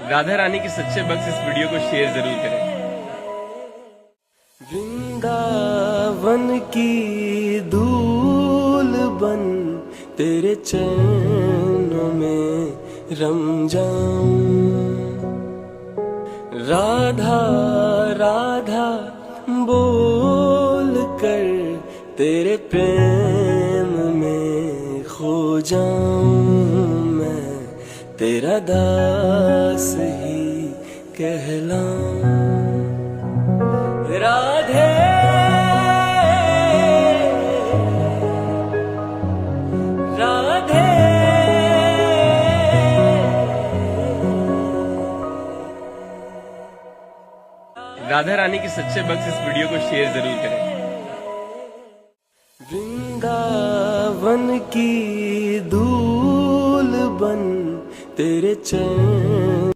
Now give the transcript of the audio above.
राधा रानी के सच्चे भक्त इस वीडियो को शेयर जरूर करें। वृंदावन की धूल बन तेरे चरणों में रम जाऊं, राधा राधा बोल कर तेरे प्रेम में खो जाऊं, मैं तेरा दास ही कहलाऊं। राधे राधे राधा रानी के सच्चे भक्त इस वीडियो को शेयर जरूर करें। वृंदावन की धूल बन तेरे चरण